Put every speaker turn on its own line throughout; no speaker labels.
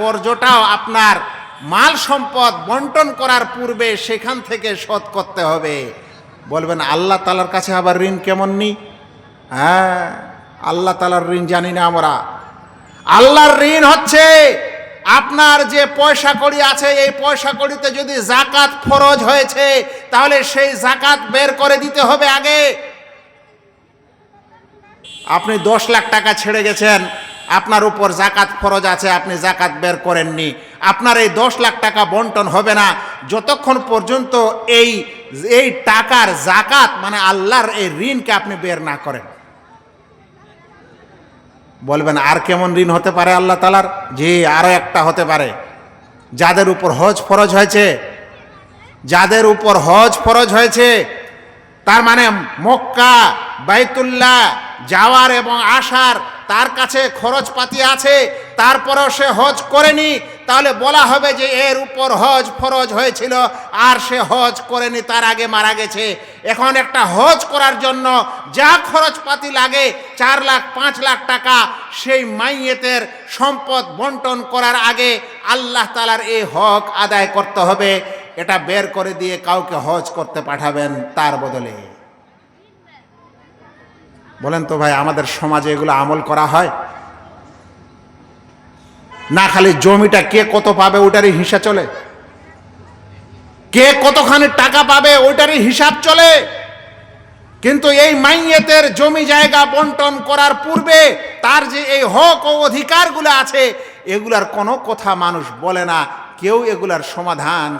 কর্জটাও আপনার মাল সম্পদ বন্টন করার পূর্বে সেখান থেকে শোধ করতে হবে। বলবেন আল্লাহ তাআলার কাছে আবার ঋণ কেমন নি? হ্যাঁ, আল্লাহ তাআলার ঋণ জানি না আমরা। আল্লাহর ঋণ হচ্ছে আপনার যে পয়সা কড়ি আছে, এই পয়সা কড়িতে যদি যাকাত ফরজ হয়েছে তাহলে সেই যাকাত বের করে দিতে হবে আগে। আপনি 10 লাখ টাকা ছেড়ে গেছেন, আপনার উপর যাকাত ফরজ আছে, আপনি যাকাত বের করেননি, আপনার এই 10 লাখ টাকা বন্টন হবে না যতক্ষণ পর্যন্ত এই টাকার যাকাত মানে আল্লাহর এই ঋণকে আপনি বের না করেন। বলবেন আর কেমন ঋণ হতে পারে আল্লাহ তাআলার? জি, আরো একটা হতে পারে। যাদের উপর হজ ফরজ হয়েছে, যাদের উপর হজ ফরজ হয়েছে, তার মানে মক্কা বাইতুল্লাহ যাওয়ার এবং আসার তার কাছে খরচপাতি আছে, তারপরেও সে হজ করেনি, তাহলে বলা হবে যে এর উপর হজ ফরজ হয়েছিল আর সে হজ করেনি, তার আগে মারা গেছে। এখন একটা হজ করার জন্য যা খরচপাতি লাগে 4 লাখ 5 লাখ টাকা, সেই মাইয়েতের সম্পদ বন্টন করার আগে আল্লাহ তাআলার এই হক আদায় করতে হবে। এটা বের করে দিয়ে কাউকে হজ করতে পাঠাবেন তার বদলে। বলেন তো ভাই, আমাদের সমাজে এগুলো আমল করা হয় না? খালি জমিটা কে কত পাবে ওটারই হিসাব চলে, কে কতখানি টাকা পাবে ওইটারই হিসাব চলে। কিন্তু এই মাইয়েতের জমি জায়গা বন্টন করার পূর্বে তার যে এই হক ও অধিকারগুলো আছে এগুলার কোনো কথা মানুষ বলে না, কেউ এগুলার সমাধান।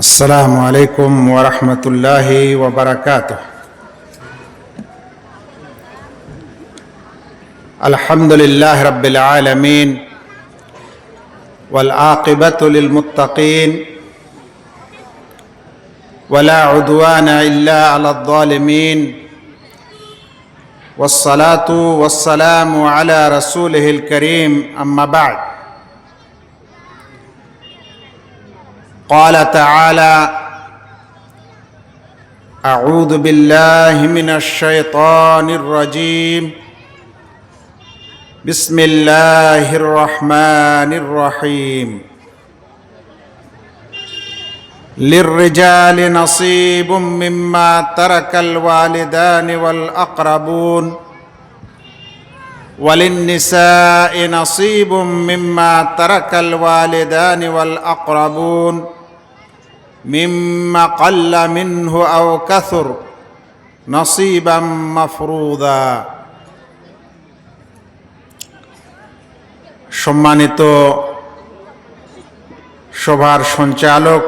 আসসালামু আলাইকুম ওয়া রাহমাতুল্লাহি ওয়া বারাকাতুহু। আলহামদুলিল্লাহি রাব্বিল আলামিন ওয়াল আকিবাতু লিল মুত্তাকিন ওয়া লা উদওয়ানা ইল্লা আলাদ যালিমিন ওয়াস সালাতু ওয়াস সালামু আলা রাসূলিহিল কারীম আম্মা বা'দ। قال تعالى: أعوذ بالله من الشيطان الرجيم بسم الله الرحمن الرحيم للرجال نصيب مما ترك الوالدان والأقربون وللنساء نصيب مما ترك الوالدان والأقربون مما قل منه أو كثر نصيبا مفروضا। সম্মানিত সভার সঞ্চালক,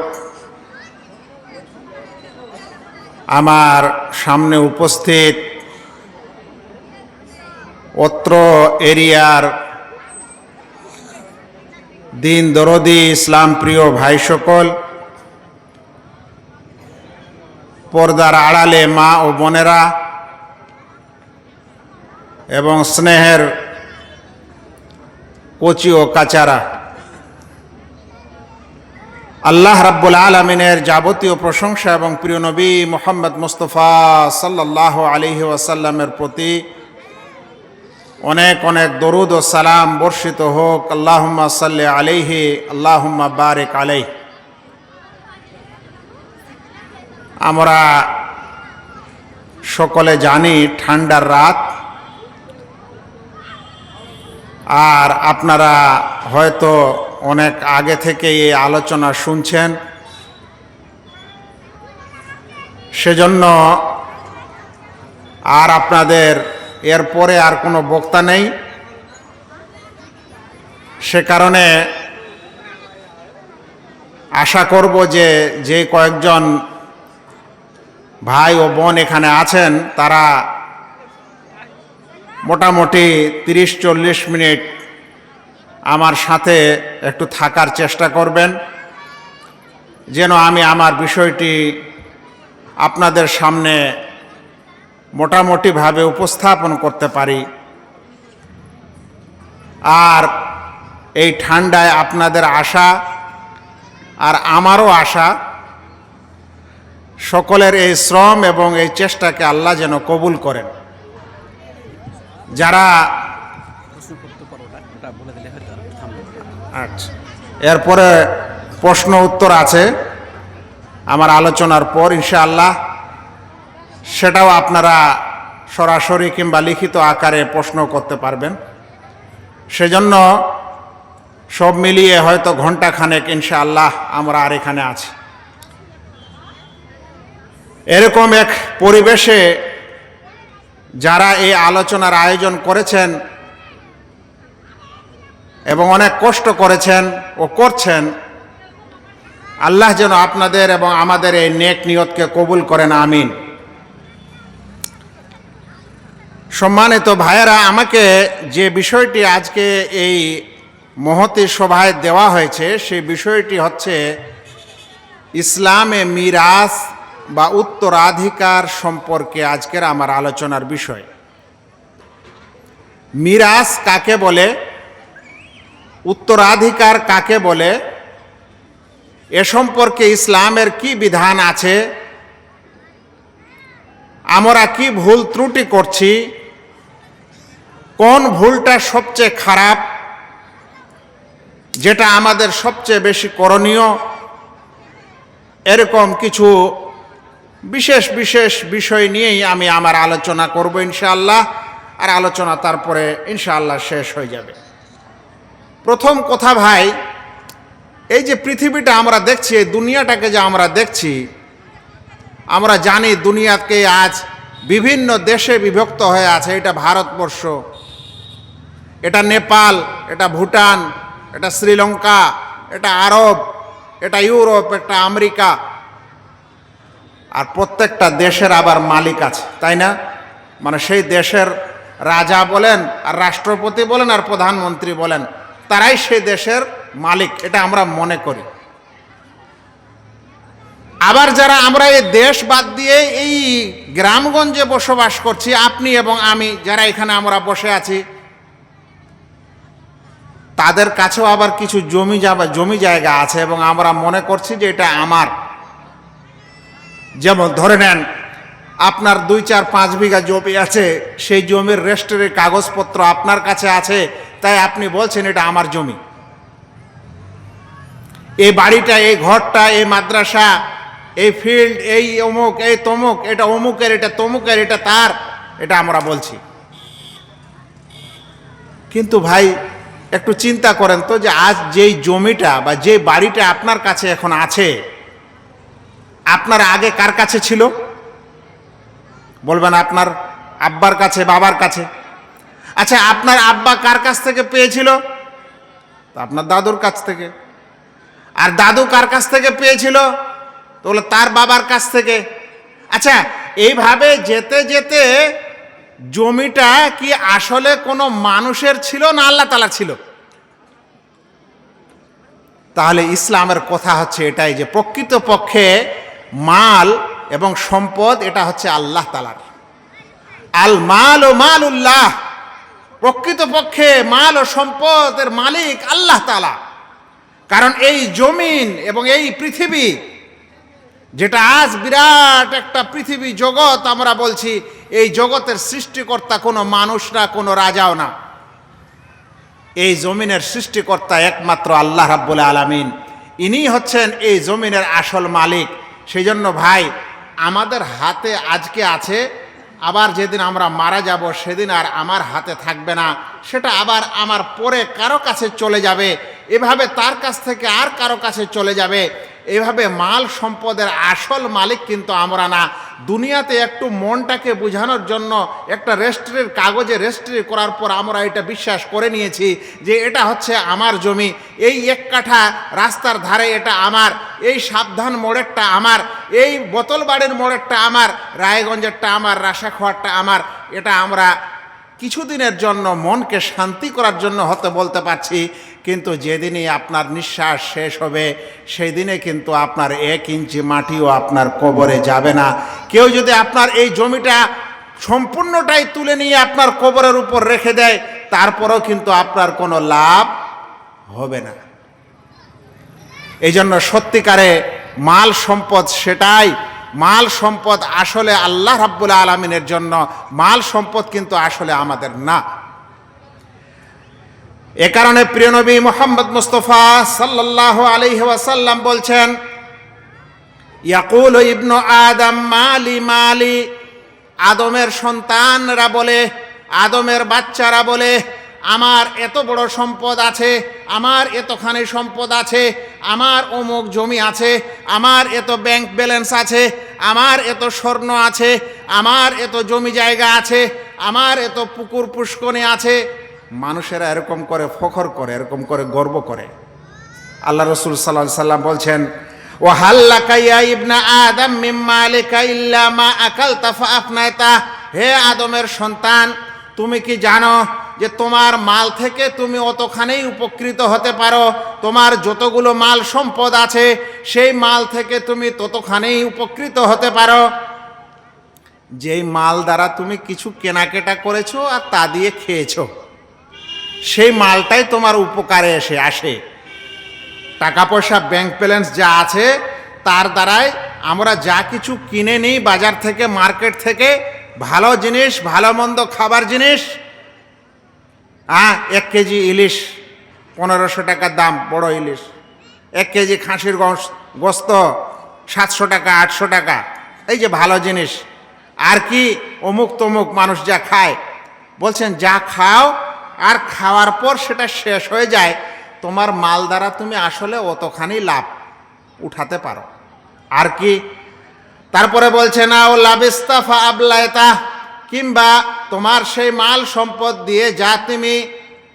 আমার সামনে উপস্থিত অত্র এরিয়ার দিন দরদি ইসলাম প্রিয় ভাই সকল, পর্দার আড়ালে মা ও বোনেরা এবং স্নেহের কচি ও কাচারা, আল্লাহ রাব্বুল আলামিনের যাবতীয় প্রশংসা এবং প্রিয় নবী মুহাম্মদ মুস্তাফা সাল্লাল্লাহু আলাইহি ওয়াসাল্লামের প্রতি অনেক অনেক দরুদ ও সালাম বর্ষিত হোক। আল্লাহুম্মা সাল্লি আলাইহি আল্লাহুম্মা বারিক আলাইহি। আমরা সকলে জানি ঠান্ডার রাত, আর আপনারা হয়তো অনেক আগে থেকে এই আলোচনা শুনছেন, সেজন্য আর আপনাদের এরপরে আর কোনো বক্তা নেই। সে কারণে আশা করব যে কয়েকজন ভাই ও বোন এখানে আছেন তারা মোটামুটি 30-40 মিনিট আমার সাথে একটু থাকার চেষ্টা করবেন, যেন আমি আমার বিষয়টি আপনাদের সামনে মোটামুটিভাবে উপস্থাপন করতে পারি। আর এই ঠান্ডায় আপনাদের আশা আর আমারও আশা, সকলের এই শ্রম এবং এই চেষ্টাকে আল্লাহ যেন কবুল করেন। যারা আচ্ছা, এরপরে প্রশ্ন উত্তর আছে আমার আলোচনার পর ইনশাআল্লাহ, সেটাও আপনারা সরাসরি কিংবা লিখিত আকারে প্রশ্ন করতে পারবেন। সেজন্য সব মিলিয়ে হয়তো ঘন্টাখানেক ইনশাআল্লাহ আমরা আর এখানে আছি। এরকম এক পরিবেশে যারা এই আলোচনার আয়োজন করেছেন এবং অনেক কষ্ট করেছেন ও করছেন, আল্লাহ যেন আপনাদের এবং আমাদের এই নেক নিয়তকে কবুল করেন, আমিন। সম্মানিত ভাইয়েরা, আমাকে যে বিষয়টি আজকে এই মহতী সভায় দেওয়া হয়েছে সেই বিষয়টি হচ্ছে ইসলামে মিরাস বা উত্তরাধিকার সম্পর্কে আজকের আমার আলোচনার বিষয়। মিরাস কাকে বলে, উত্তরাধিকার কাকে বলে, এ সম্পর্কে ইসলামের কি বিধান আছে, আমরা কি ভুল ত্রুটি করছি, কোন ভুলটা সবচেয়ে খারাপ, যেটা আমাদের সবচেয়ে বেশি করণীয়, এরকম কিছু বিশেষ বিশেষ বিষয় নিয়েই আমি আমার আলোচনা করব ইনশাআল্লাহ। আর আলোচনা তারপরে ইনশাআল্লাহ শেষ হয়ে যাবে। প্রথম কথা ভাই, এই যে পৃথিবীটা আমরা দেখছি, এই দুনিয়াটাকে যে আমরা দেখছি, আমরা জানি দুনিয়াকে আজ বিভিন্ন দেশে বিভক্ত হয়ে আছে। এটা ভারতবর্ষ, এটা নেপাল, এটা ভুটান, এটা শ্রীলঙ্কা, এটা আরব, এটা ইউরোপ, এটা আমেরিকা। আর প্রত্যেকটা দেশের আবার মালিক আছে, তাই না? মানে সেই দেশের রাজা বলেন আর রাষ্ট্রপতি বলেন আর প্রধানমন্ত্রী বলেন, তারাই সেই দেশের মালিক, এটা আমরা মনে করি। আবার যারা আমরা এই দেশ বাদ দিয়ে এই গ্রামগঞ্জে বসবাস করছি, আপনি এবং আমি যারা এখানে আমরা বসে আছি, তাদের কাছেও আবার কিছু জমি জায়গা আছে এবং আমরা মনে করছি যে এটা আমার। যেমন ধরে নেন, আপনার 2, 4, 5 বিঘা জমি আছে, সেই জমির রেজিস্ট্রির কাগজপত্র আপনার কাছে আছে, তাই আপনি বলছেন এটা আমার জমি। এই বাড়িটা, এই ঘরটা, এই মাদ্রাসা, এই ফিল্ড, এই অমুক, এই তমুক, এটা অমুকের, এটা তমুকের, এটা তার, এটা আমরা বলছি। কিন্তু ভাই একটু চিন্তা করেন তো, যে আজ যেই জমিটা বা যে বাড়িটা আপনার কাছে এখন আছে, আপনার আগে কার কাছে ছিল? বলবেন আপনার আব্বার কাছে, বাবার কাছে। আচ্ছা, আপনার আব্বা কার কাছ থেকে পেয়েছিল? আপনার দাদুর কাছ থেকে। আর দাদু কার কাছ থেকে পেয়েছিল? তো বলে তার বাবার কাছ থেকে। আচ্ছা, এইভাবে যেতে যেতে জমিটা কি আসলে কোনো মানুষের ছিল না আল্লাহ তাআলার ছিল? তাহলে ইসলামের কথা হচ্ছে এটাই, যে প্রকৃতপক্ষে মাল এবং সম্পদ এটা হচ্ছে আল্লাহ তাআলার। আল মাল ও মালুল্লাহ, প্রকৃতপক্ষে মাল ও সম্পদের মালিক আল্লাহ তাআলা। কারণ এই জমিন এবং এই পৃথিবী, যেটা আজ বিরাট একটা পৃথিবী জগৎ আমরা বলছি, এই জগতের সৃষ্টিকর্তা কোনো মানুষ না, কোনো রাজাও না। এই জমিনের সৃষ্টিকর্তা একমাত্র আল্লাহ রাব্বুল আলামিন। ইনি হচ্ছেন এই জমিনের আসল মালিক। সেই জন্য ভাই, আমাদের হাতে আজকে আছে, আবার যেদিন আমরা মারা যাব সেদিন আর আমার হাতে থাকবে না, সেটা আবার আমার পরে কারো কাছে চলে যাবে, এভাবে তার কাছ থেকে আর কারো কাছে চলে যাবে। এভাবে মাল সম্পদের আসল মালিক কিন্তু আমরা না। দুনিয়াতে একটু মনটাকে বোঝানোর জন্য একটা রেজিস্ট্রির কাগজে রেজিস্ট্রি করার পর আমরা এটা বিশ্বাস করে নিয়েছি যে এটা হচ্ছে আমার জমি, এই 1 কাঠা রাস্তার ধারে এটা আমার, এই সাবধান মোড়েরটা আমার, এই বোতলবাড়ির মোড়েরটা আমার, রায়গঞ্জেরটা আমার, রাশাখোয়ারটা আমার। এটা আমরা কিছুদিনের জন্য মনকে শান্তি করার জন্য হতে বলতে পারছি, কিন্তু যেদিনই আপনার নিঃশ্বাস শেষ হবে সেই দিনে কিন্তু আপনার 1 ইঞ্চি মাটিও আপনার কবরে যাবে না। কেউ যদি আপনার এই জমিটা সম্পূর্ণটাই তুলে নিয়ে আপনার কবরের উপর রেখে দেয়, তারপরেও কিন্তু আপনার কোনো লাভ হবে না। এই জন্য সত্যিকারে মাল সম্পদ সেটাই, মাল সম্পদ আসলে আল্লাহ রাব্বুল আলামিনের জন্য, মাল সম্পদ কিন্তু আসলে আমাদের না।
এ কারণে প্রিয় নবী মুহাম্মদ মুস্তাফা সাল্লাল্লাহু আলাইহি ওয়াসাল্লাম বলছেন, ইয়াকুল ইবনু আদম মালি মালি, আদমের সন্তানরা বলে, আদমের বাচ্চারা বলে, আমার এত বড় সম্পদ আছে, আমার এতখানি সম্পদ আছে, আমার অমুক জমি আছে, আমার এত ব্যাংক ব্যালেন্স আছে, আমার এত স্বর্ণ আছে, আমার এত জমি জায়গা আছে, আমার এত পুকুর পুষ্করণী আছে। মানুষেরা এরকম করে ফখর করে, এরকম করে গর্ব করে। আল্লাহ রসুল সাল্লাল্লাহু আলাইহি সাল্লাম বলছেন, ও হাল্লাকা ইয়া ইবনা আদম মিন মালিকা ইল্লা মা আকালতা ফাআফনাইতা, হে আদমের সন্তান, তুমি কি জানো যে তোমার মাল থেকে তুমি অতখানি উপকৃত হতে পারো? তোমার যতগুলো মাল সম্পদ আছে সেই মাল থেকে তুমি ততখানি উপকৃত হতে পারো যেই মাল দ্বারা তুমি কিছু কেনাকাটা করেছো আর তা দিয়ে খেয়েছো, সেই মালটাই তোমার উপকারে আসে। টাকা পয়সা ব্যাংক ব্যালেন্স যা আছে তার দ্বারাই আমরা যা কিছু কিনে নিই বাজার থেকে, মার্কেট থেকে, ভালো জিনিস, ভালো মন্দ খাবার জিনিস, 1 কেজি ইলিশ 1500 টাকার দাম, বড় ইলিশ। 1 কেজি খাসির গোস্ত 700 টাকা, 800 টাকা, এই যে ভালো জিনিস। আর কি অমুক তমুক মানুষ যা খায়, বলছেন যা খাও আর খাওয়ার পর সেটা শেষ হয়ে যায়, তোমার মাল দ্বারা তুমি আসলে অতখানি লাভ উঠাতে পারো। আর কি তারপরে বলছে না, ও লাবিস্তাফা আবলায়তা, কিংবা তোমার সেই মাল সম্পদ দিয়ে যা তুমি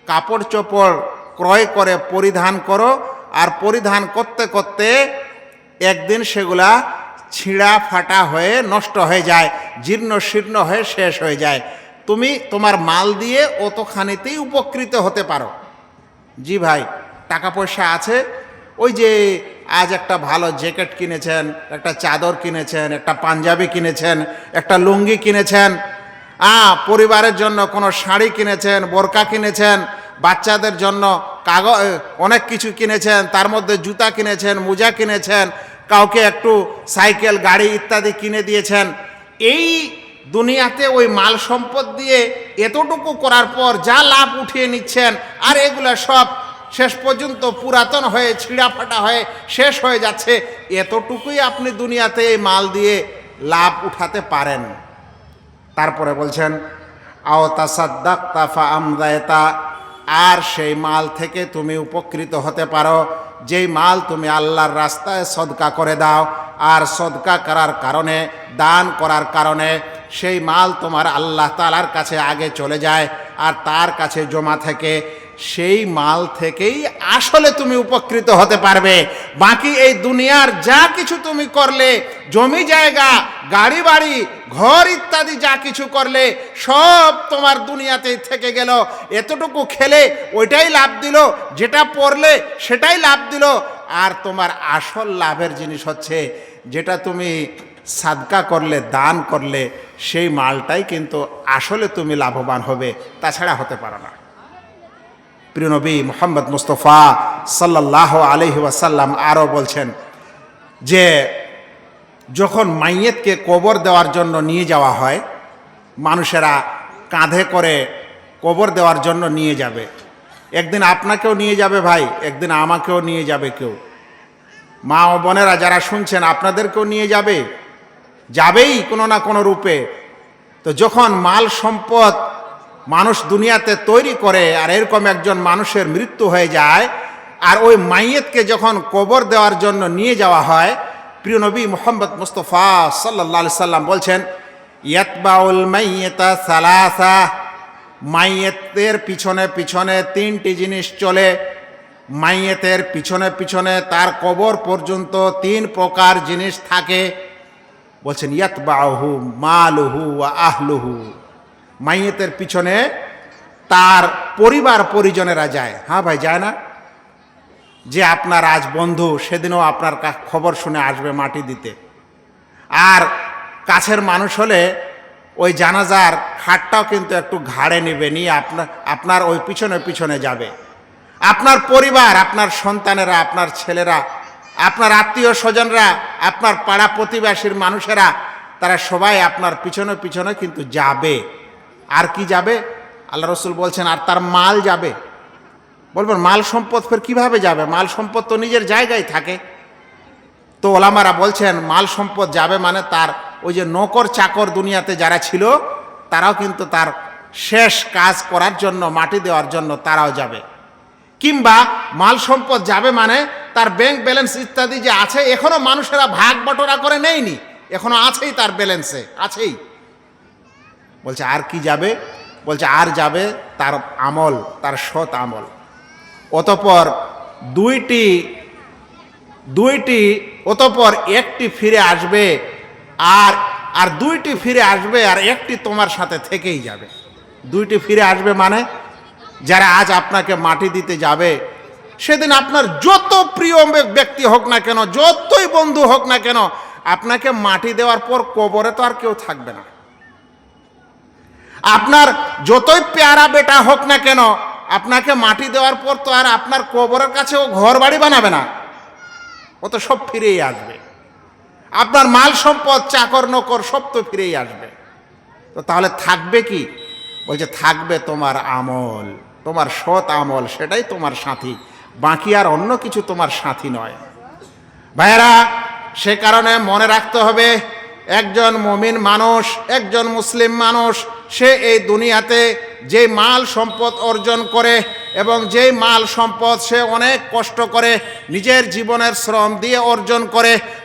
কাপড় চোপড় ক্রয় করে পরিধান করো, আর পরিধান করতে করতে একদিন সেগুলা ছিঁড়া ফাটা হয়ে নষ্ট হয়ে যায়, জীর্ণ শীর্ণ হয়ে শেষ হয়ে যায়, তুমি তোমার মাল দিয়ে অতখানিতেই উপকৃত হতে পারো। জি ভাই, টাকা পয়সা আছে, ওই যে আজ একটা ভালো জ্যাকেট কিনেছেন, একটা চাদর কিনেছেন, একটা পাঞ্জাবি কিনেছেন, একটা লুঙ্গি কিনেছেন, পরিবারের জন্য কোনো শাড়ি কিনেছেন, বোরকা কিনেছেন, বাচ্চাদের জন্য অনেক কিছু কিনেছেন, তার মধ্যে জুতা কিনেছেন, মোজা কিনেছেন, কাউকে একটু সাইকেল গাড়ি ইত্যাদি কিনে দিয়েছেন। এই দুনিয়াতে ওই মাল সম্পদ দিয়ে এতটুকু করার পর যা লাভ উঠিয়ে নিচ্ছেন, আর এগুলো সব শেষ পর্যন্ত পুরাতন হয়ে ছিঁড়া ফাটা হয়ে শেষ হয়ে যাচ্ছে, এতটুকুই আপনি দুনিয়াতে এই মাল দিয়ে লাভ উঠাতে পারেন। তারপরে বলছেন, আও তাসাদ্দাকতা ফাআমদায়তা, আর সেই মাল থেকে তুমি উপকৃত হতে পারো যেই মাল তুমি আল্লাহর রাস্তায় সদকা করে দাও, আর সদকা করার কারণে, দান করার কারণে সেই মাল তোমার আল্লাহ তাআলার কাছে আগে চলে যায়, আর তার কাছে জমা থেকে সেই মাল থেকেই আসলে তুমি উপকৃত হতে পারবে। বাকি এই দুনিয়ার যা কিছু তুমি করলে, জমি জায়গা, গাড়ি বাড়ি, ঘর ইত্যাদি যা কিছু করলে, সব তোমার দুনিয়াতেই থেকে গেল। এতটুকু খেলে ওইটাই লাভ দিল, যেটা পড়লে সেটাই লাভ দিল, আর তোমার আসল লাভের জিনিস হচ্ছে যেটা তুমি সাদকা করলে, দান করলে, সেই মালটাই কিন্তু আসলে তুমি লাভবান হবে, তাছাড়া হতে পারো না। প্রিয় নবী মুহাম্মদ মুস্তাফা সাল্লাল্লাহু আলাইহি ওয়াসাল্লাম আরও বলছেন যে যখন মাইয়েতকে কবর দেওয়ার জন্য নিয়ে যাওয়া হয়, মানুষেরা কাঁধে করে কবর দেওয়ার জন্য নিয়ে যাবে। একদিন আপনাকেও নিয়ে যাবে ভাই, একদিন আমাকেও নিয়ে যাবে কেউ। মা ও বোনেরা যারা শুনছেন, আপনাদেরকেও নিয়ে যাবে, যাবেই কোনো না কোনো রূপে। তো যখন মাল সম্পদ মানুষ দুনিয়াতে তৈরি করে, আর এরকম একজন মানুষের মৃত্যু হয়ে যায়, আর ওই মাইয়েতকে যখন কবর দেওয়ার জন্য নিয়ে যাওয়া হয়, প্রিয় নবী মুহাম্মদ মুস্তাফা সাল্লাল্লাহু আলাইহি সাল্লাম বলছেন, ইয়াতবাউল মাইয়াতা সালাসা, মাইয়েতের পিছনে পিছনে 3টি জিনিস চলে। মাইয়েতের পিছনে পিছনে তার কবর পর্যন্ত 3 প্রকার জিনিস থাকে। বলছেন ইয়াতবাউহু মালুহু ওয়া আহলুহু, মাইয়েতের পিছনে তার পরিবার পরিজনেরা যায়। হ্যাঁ ভাই, যায় না? যে আপনার আজ বন্ধু, সেদিনও আপনার খবর শুনে আসবে মাটি দিতে। আর কাছের মানুষ হলে ওই জানাজার খাটটাও কিন্তু একটু ঘাড়ে নেবে, নিয়ে আপনার ওই পিছনে পিছনে যাবে। আপনার পরিবার, আপনার সন্তানেরা, আপনার ছেলেরা, আপনার আত্মীয় স্বজনরা, আপনার পাড়া প্রতিবেশীর মানুষেরা, তারা সবাই আপনার পিছনে পিছনে কিন্তু যাবে। আর কি যাবে? আল্লাহ রসুল বলছেন, আর তার মাল যাবে। বলবেন মাল সম্পদ ফের কিভাবে যাবে? মাল সম্পদ তো নিজের জায়গায় থাকে। তো ওলামারা বলছেন মাল সম্পদ যাবে মানে তার ওই যে নকর চাকর দুনিয়াতে যারা ছিল তারাও কিন্তু তার শেষ কাজ করার জন্য, মাটি দেওয়ার জন্য তারাও যাবে। কিংবা মাল সম্পদ যাবে মানে তার ব্যাংক ব্যালেন্স ইত্যাদি যে আছে এখনো মানুষেরা ভাগ বটরা করে নেয়নি, এখনো আছেই তার ব্যালেন্সে আছেই। বলছে আর কি যাবে? বলছে আর যাবে তার আমল, তার সৎ আমল। অতঃপর দুইটি অতঃপর একটি ফিরে আসবে, আর দুইটি ফিরে আসবে, আর একটি তোমার সাথে থেকেই যাবে। দুইটি ফিরে আসবে মানে যারা আজ আপনাকে মাটি দিতে যাবে সেদিন আপনার যত প্রিয় ব্যক্তি হোক না কেন, যতই বন্ধু হোক না কেন, আপনাকে মাটি দেওয়ার পর কবরে তো আর কেউ থাকবে না। আপনার যতই পেয়ারা বেটা হোক না কেন, আপনাকে মাটি দেওয়ার পর তো আর আপনার কবরের কাছে ও ঘর বাড়ি বানাবে না, ও তো সব ফিরেই আসবে। আপনার মাল সম্পদ, চাকর নকর সব তো ফিরেই আসবে। তো তাহলে থাকবে কি? বলছে থাকবে তোমার আমল, তোমার সৎ আমল, সেটাই তোমার সাথী, বাকি আর অন্য কিছু তোমার সাথী নয়। ভাইয়েরা, সে কারণে মনে রাখতে হবে একজন মুমিন মানুষ, একজন মুসলিম মানুষ, সে এই দুনিয়াতে যে মাল সম্পদ অর্জন করে এবং যেই মাল সম্পদ সে অনেক কষ্ট করে নিজের জীবনের শ্রম দিয়ে অর্জন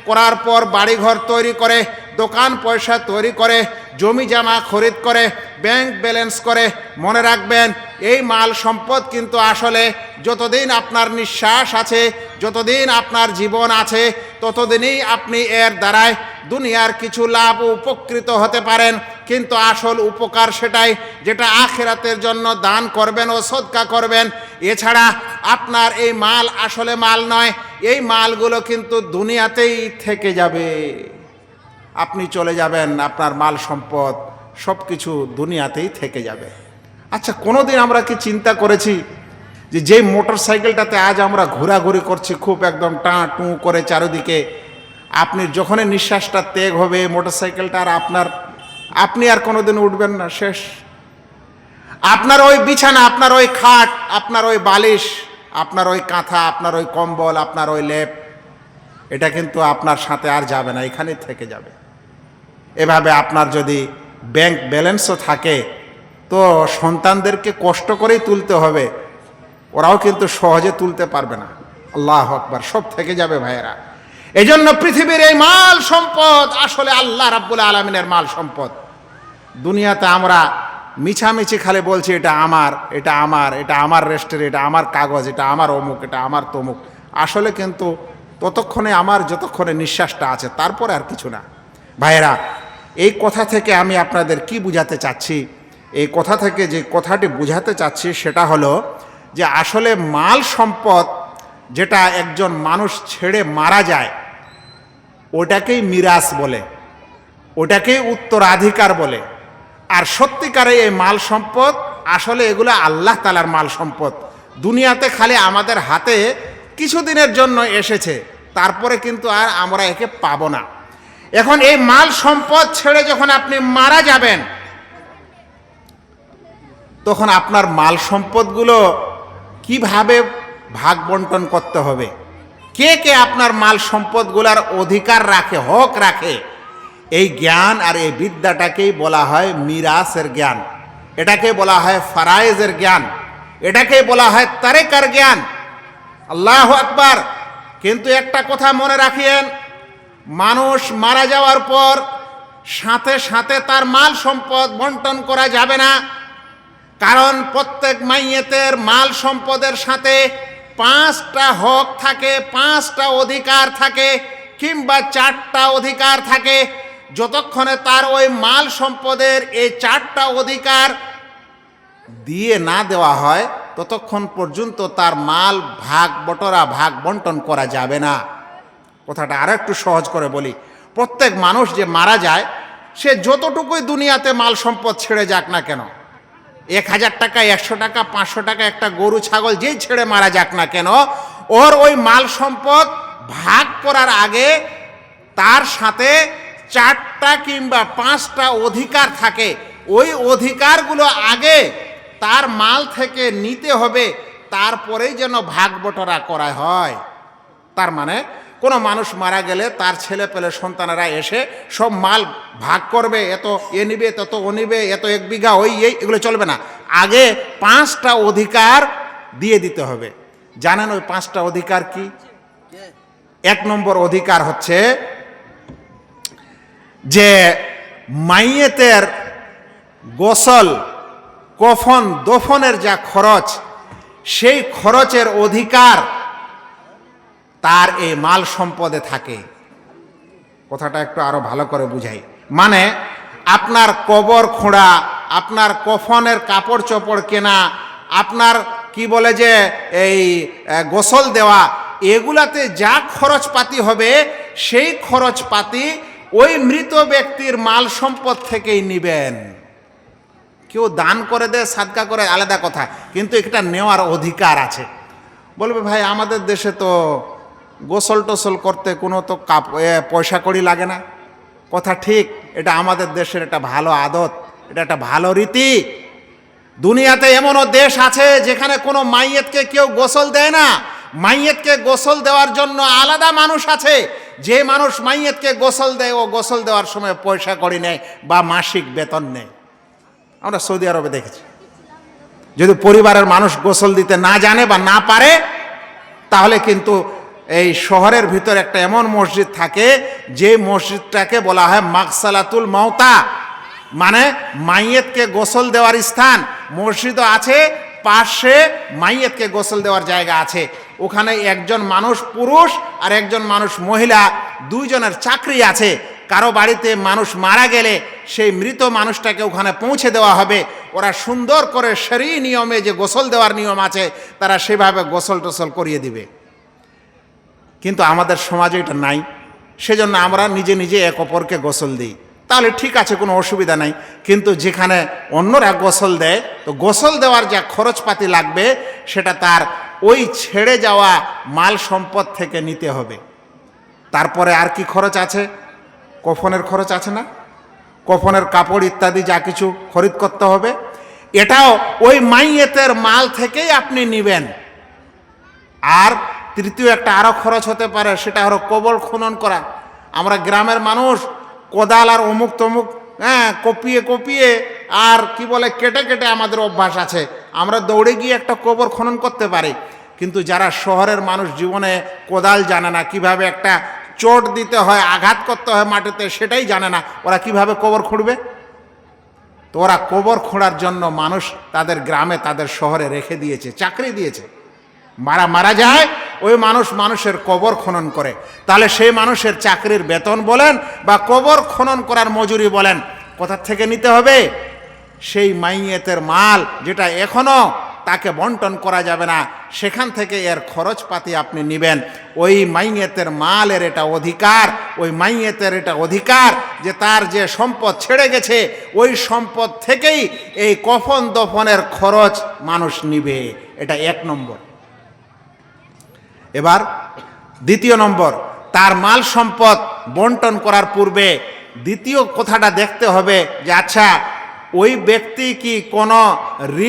করার পর বাড়িঘর তৈরি করে, দোকান পয়সা তৈরি করে, জমি জামা খরিদ করে, ব্যাংক ব্যালেন্স করে, মনে রাখবেন এই মাল সম্পদ কিন্তু আসলে যতদিন আপনার নিঃশ্বাস আছে, যতদিন আপনার জীবন আছে, ততদিনই আপনি এর দ্বারায় দুনিয়ার কিছু লাভ উপকৃত হতে পারেন। কিন্তু আসল উপকার সেটাই যেটা আখিরাতের জন্য দান করবেন ও সদকা করবেন। এছাড়া আপনার এই মাল আসলে মাল নয়, এই মালগুলো কিন্তু দুনিয়াতেই থেকে যাবে। আপনি চলে যাবেন, আপনার মাল সম্পদ সব কিছু দুনিয়াতেই থেকে যাবে। আচ্ছা, কোনোদিন আমরা কি চিন্তা করেছি যে যেই মোটর সাইকেলটাতে আজ আমরা ঘোরাঘুরি করছি খুব একদম টাঁ টুঁ করে চারিদিকে, আপনি যখনই নিঃশ্বাসটা ত্যাগ হবে মোটর সাইকেলটা আর আপনি আর কোনোদিন উঠবেন না, শেষ। আপনার ওই বিছানা, আপনার ওই খাট, আপনার ওই বালিশ, আপনার ওই কাঁথা, আপনার ওই কম্বল, আপনার ওই লেপ, এটা কিন্তু আপনার সাথে আর যাবে না, এখানেই থেকে যাবে। এভাবে আপনার যদি ব্যাংক ব্যালেন্সও থাকে তো সন্তানদেরকে কষ্ট করেই তুলতে হবে, ওরাও কিন্তু সহজে তুলতে পারবে না। আল্লাহু আকবার, সব থেকে যাবে ভাইয়েরা। এজন্য পৃথিবীর এই মাল সম্পদ আসলে আল্লাহ রাব্বুল আলামিনের মাল সম্পদ। দুনিয়াতে আমরা মিছামিছি খালি বলছি এটা আমার, এটা আমার, এটা আমার রেস্টের, এটা আমার কাগজ, এটা আমার অমুক, এটা আমার তমুক। আসলে কিন্তু ততক্ষণে আমার যতক্ষণে নিঃশ্বাসটা আছে, তারপরে আর কিছু না। ভাইয়েরা, এই কথা থেকে আমি আপনাদের কি বুঝাতে চাচ্ছি? এই কথা থেকে যে কথাটি বুঝাতে চাচ্ছি সেটা হলো যে আসলে মাল সম্পদ যেটা একজন মানুষ ছেড়ে মারা যায় ওটাকেই মিরাস বলে, ওটাকেই উত্তরাধিকার বলে। আর সত্যিকারে এই মাল সম্পদ আসলে এগুলো আল্লাহ তাআলার মাল সম্পদ। দুনিয়াতে খালি আমাদের হাতে কিছুদিনের জন্য এসেছে, তারপরে কিন্তু আর আমরা একে পাবো না। এখন এই মাল সম্পদ ছেড়ে যখন আপনি মারা যাবেন তখন আপনার মাল সম্পদগুলো কিভাবে ভাগ বন্টন করতে হবে, কে কে আপনার মাল সম্পদগুলোর অধিকার রাখে, হক রাখে, এই জ্ঞান আর এই বিদ্যাটাকেই বলা হয় মিরাসের জ্ঞান, এটাকে বলা হয় ফারায়েজের জ্ঞান, এটাকেই বলা হয় তারেকার জ্ঞান। আল্লাহু আকবার। কিন্তু একটা কথা মনে রাখিয়েন, মানুষ মারা যাওয়ার পর সাথে সাথে তার মাল সম্পদ বন্টন করা যাবে না। কারণ প্রত্যেক মাইয়েতের মাল সম্পদের সাথে 5টা হক থাকে, 5টা অধিকার থাকে, কিংবা 4টা অধিকার থাকে। যতক্ষণে তার ওই মাল সম্পদের এই 4টা অধিকার দিয়ে না দেওয়া হয় ততক্ষণ পর্যন্ত তার মাল ভাগ বটরা, ভাগ বন্টন করা যাবে না। কথাটা আর একটু সহজ করে বলি, প্রত্যেক মানুষ যে মারা যায় সে যতটুকুই দুনিয়াতে মাল সম্পদ ছেড়ে যাক না কেন, 1000 টাকা, 100 টাকা, 500 টাকা, একটা গরু ছাগল যেই ছেড়ে মারা যাক না কেন, ওর ওই মাল সম্পদ ভাগ করার আগে তার সাথে 4টা কিংবা 5টা অধিকার থাকে। ওই অধিকারগুলো আগে তার মাল থেকে নিতে হবে, তারপরেই যেন ভাগ বটরা করা হয়। তার মানে কোনো মানুষ মারা গেলে তার ছেলে পেলে সন্তানেরা এসে সব মাল ভাগ করবে, এত এ নিবে, তত ও নিবে, এত 1 বিঘা ওই এই, এগুলো চলবে না। আগে 5টা অধিকার দিয়ে দিতে হবে। জানেন ওই 5টা অধিকার কি? 1 নম্বর অধিকার হচ্ছে যে মাইয়েতের গোসল, কফন, দফনের যা খরচ, সেই খরচের অধিকার তার এই মাল সম্পদে থাকে। কথাটা একটু আরো ভালো করে বুঝাই। মানে আপনার কবর খোঁড়া, আপনার কফনের কাপড় চোপড় কেনা, আপনার কি বলে যে এই গোসল দেওয়া, এগুলাতে যা খরচপাতি হবে সেই খরচপাতি ওই মৃত ব্যক্তির মাল সম্পদ থেকেই নিবেন। কেউ দান করে দেয়, সাদকা করে, আলাদা কথা, কিন্তু এটা নেওয়ার অধিকার আছে। বলবে ভাই আমাদের দেশে তো গোসল টোসল করতে কোনো তো পয়সা কড়ি লাগে না। কথা ঠিক, এটা আমাদের দেশের একটা ভালো আদত, এটা একটা ভালো রীতি। দুনিয়াতে এমনও দেশ আছে যেখানে কোনো মাইয়েতকে কেউ গোসল দেয় না। মাইয়েতকে গোসল দেওয়ার জন্য আলাদা মানুষ আছে। যে মানুষ মাইয়েতকে গোসল দেয় ও গোসল দেওয়ার সময় পয়সা কড়ি নেয় বা মাসিক বেতন নেয়। আমরা সৌদি আরবে দেখেছি। যদি পরিবারের মানুষ গোসল দিতে না জানে বা না পারে, তাহলে কিন্তু এই শহরের ভিতর একটা এমন মসজিদ থাকে যে মসজিদটাকে বলা হয় মাগসালাতুল মাউতা, মানে মাইয়েতকে গোসল দেওয়ার স্থান। মসজিদও আছে, পাশে মাইয়েতকে গোসল দেওয়ার জায়গা আছে। ওখানে একজন মানুষ পুরুষ আর একজন মানুষ মহিলা, দুইজনের চাকরি আছে। কারো বাড়িতে মানুষ মারা গেলে সেই মৃত মানুষটাকে ওখানে পৌঁছে দেওয়া হবে। ওরা সুন্দর করে শরী নিয়মে যে গোসল দেওয়ার নিয়ম আছে, তারা সেভাবে গোসল টোসল করিয়ে দিবে। কিন্তু আমাদের সমাজে এটা নাই, সেজন্য আমরা নিজে নিজে এক অপরকে গোসল দিই। তাহলে ঠিক আছে, কোনো অসুবিধা নাই। কিন্তু যেখানে অন্যরা গোসল দেয়, তো গোসল দেওয়ার যা খরচপাতি লাগবে সেটা তার ওই ছেড়ে যাওয়া মাল সম্পদ থেকে নিতে হবে। তারপরে আর কি খরচ আছে? কফনের খরচ আছে না? কফনের কাপড় ইত্যাদি যা কিছু খরিদ করতে হবে, এটাও ওই মাইয়েতের মাল থেকেই আপনি নেবেন। আর তৃতীয় একটা আরো খরচ হতে পারে, সেটা হলো কবর খনন করা। আমরা গ্রামের মানুষ কোদাল আর অমুক তমুক কপিয়ে কপিয়ে আর কি বলে কেটে কেটে আমাদের অভ্যাস আছে। আমরা দৌড়ে গিয়ে একটা কবর খনন করতে পারি, কিন্তু যারা শহরের মানুষ জীবনে কোদাল জানে না, কিভাবে একটা চোট দিতে হয়, আঘাত করতে হয় মাটিতে, সেটাই জানে না। ওরা কিভাবে কবর খুঁড়বে? তো ওরা কবর খোঁড়ার জন্য মানুষ তাদের গ্রামে, তাদের শহরে রেখে দিয়েছে, চাকরি দিয়েছে। মারা যায়, ওই মানুষের কবর খনন করে। তাহলে সেই মানুষের চাকরির বেতন বলেন বা কবর খনন করার মজুরি বলেন, কোথা থেকে নিতে হবে? সেই মাইয়েতের মাল যেটা এখনো তাকে বন্টন করা যাবে না, সেখান থেকে এর খরচপাতি আপনি নেবেন। ওই মাইয়েতের মালের এটা অধিকার, ওই মাইয়েতের এটা অধিকার যে তার যে সম্পদ ছেড়ে গেছে, ওই সম্পদ থেকেই এই কফন দফনের খরচ মানুষ নিবে। এটা 1 নম্বর। এবার 2 নম্বর, তার মাল সম্পদ বন্টন করার পূর্বে দ্বিতীয় কথাটা দেখতে হবে যে আচ্ছা, ওই ব্যক্তি কি কোনো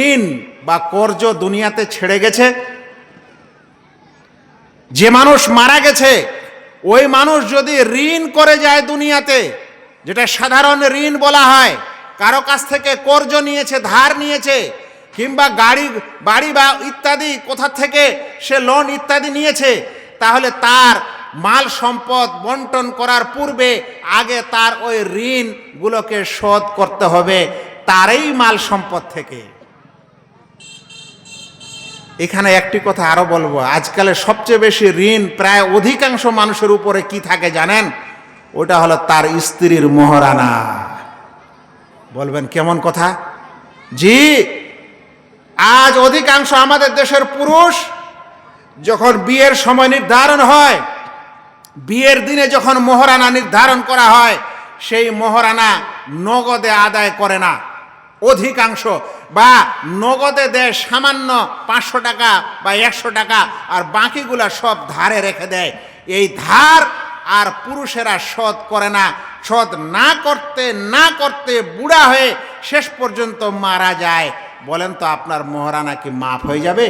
ঋণ বা কর্জ দুনিয়াতে ছেড়ে গেছে? যে মানুষ মারা গেছে, ওই মানুষ যদি ঋণ করে যায় দুনিয়াতে, যেটা সাধারণ ঋণ বলা হয়, কারো কাছ থেকে কর্জ নিয়েছে, ধার নিয়েছে, কিংবা বাড়ি বা ইত্যাদি কোথা থেকে সে লোন ইত্যাদি নিয়েছে, তাহলে তার মাল সম্পদ বন্টন করার পূর্বে আগে তার ওই ঋণগুলোকে শোধ করতে হবে তারই মাল সম্পদ থেকে। এখানে একটি কথা আরো বলবো, আজকালে সবচেয়ে বেশি ঋণ প্রায় অধিকাংশ মানুষের উপরে কি থাকে জানেন? ওটা হলো তার স্ত্রীর মোহরানা। বলবেন কেমন কথা? জি, আজ অধিকাংশ আমাদের দেশের পুরুষ যখন বিয়ের সময় নির্ধারণ হয়, বিয়ের দিনে যখন মোহরানা নির্ধারণ করা হয়, সেই মোহরানা নগদে আদায় করে না অধিকাংশ, বা নগদে দেয় সামান্য 500 টাকা বা 100 টাকা, আর বাকিগুলা সব ধারে রেখে দেয়। এই ধার আর পুরুষেরা শোধ করে না। শোধ না করতে না করতে বুড়া হয়ে শেষ পর্যন্ত মারা যায়। বলেন তো আপনার মোহরানা কি মাফ হয়ে যাবে?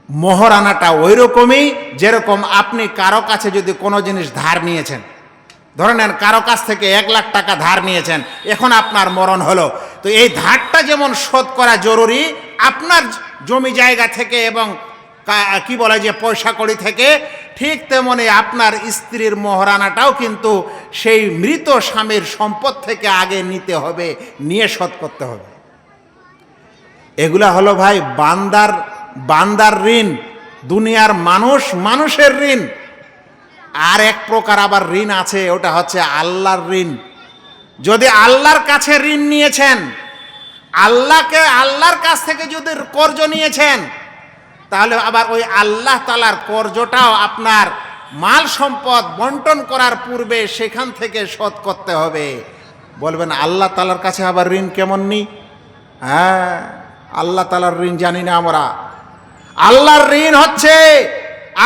মোহরানাটা ওই রকমই যেরকম আপনি কারো কাছে যদি কোনো জিনিস ধার নিয়েছেন, ধরে নেন কারো কাছ থেকে 1 লাখ টাকা ধার নিয়েছেন, এখন আপনার মরণ হলো, তো এই ধারটা যেমন শোধ করা জরুরি আপনার জমি জায়গা থেকে এবং কি বলে যে পয়সা কড়ি থেকে, ঠিক তেমনি আপনার স্ত্রীর মোহরানাটাও কিন্তু সেই মৃত স্বামীর সম্পদ থেকে আগে নিতে হবে, নিয়ে শোধ করতে হবে। এগুলা হলো ভাই বান্দার ঋণ, দুনিয়ার মানুষের ঋণ। আর এক প্রকার আবার ঋণ আছে, ওটা হচ্ছে আল্লাহর ঋণ। যদি আল্লাহর কাছে ঋণ নিয়েছেন, আল্লাহর কাছ থেকে যদি কর্জ নিয়েছেন, তাহলে আবার ওই আল্লাহ তাআলার কর্জটাও আপনার মাল সম্পদ বন্টন করার পূর্বে সেখান থেকে শোধ করতে হবে। বলবেন আল্লাহ তাআলার কাছে আবার ঋণ কেমন নিই? হ্যাঁ, আল্লাহ তাআলার ঋণ জানি না আমরা। আল্লাহর ঋণ হচ্ছে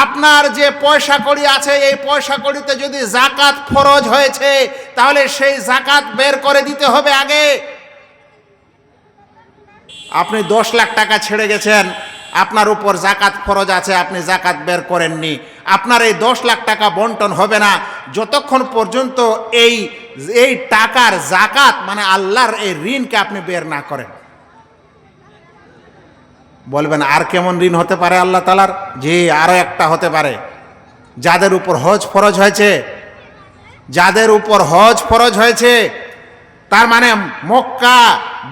আপনার যে পয়সা কড়ি আছে, এই পয়সা কড়িতে যদি জাকাত ফরজ হয়েছে, তাহলে সেই জাকাত বের করে দিতে হবে আগে। আপনি 10 লাখ টাকা ছেড়ে গেছেন, আপনার উপর জাকাত ফরজ আছে, আপনি জাকাত বের করেননি, আপনার এই 10 লাখ টাকা বন্টন হবে না যতক্ষণ পর্যন্ত এই টাকার জাকাত মানে আল্লাহর এই ঋণকে আপনি বের না করেন। বলবেন আর কেমন ঋণ হতে পারে আল্লাহ তাআলার? যে আরো একটা হতে পারে, যাদের উপর হজ ফরজ হয়েছে, যাদের উপর হজ ফরজ হয়েছে, তার মানে মক্কা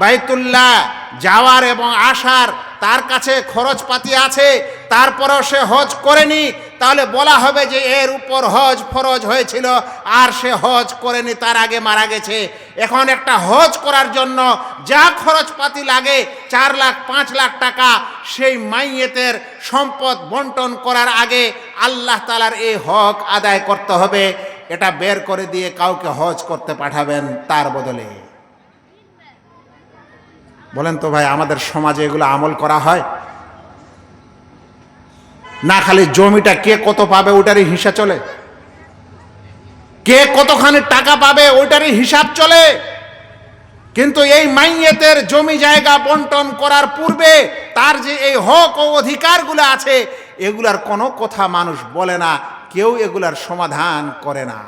বাইতুল্লাহ যাওয়ার এবং আসার তার কাছে খরচপাতি আছে, তারপরেও সে হজ করেনি, তাহলে বলা হবে যে এর উপর হজ ফরজ হয়েছিল আর সে হজ করেনি, তার আগে মারা গেছে। এখন একটা হজ করার জন্য যা খরচপাতি লাগে 4 লাখ 5 লাখ টাকা, সেই মাইয়েতের সম্পদ বন্টন করার আগে আল্লাহ তাআলার এই হক আদায় করতে হবে। এটা বের করে দিয়ে কাউকে হজ করতে পাঠাবেন তার বদলে। বলেন তো ভাই, আমাদের সমাজে এগুলো আমল করা হয় না? খালি জমিটা কে কত পাবে ওটারই হিসাব চলে, কে কতখানি টাকা পাবে ওইটারই হিসাব চলে। কিন্তু এই মাইয়েতের জমি জায়গা বন্টন করার পূর্বে তার যে এই হক ও অধিকারগুলো আছে, এগুলার কোনো কথা মানুষ বলে না, কেউ এগুলার সমাধান করে না।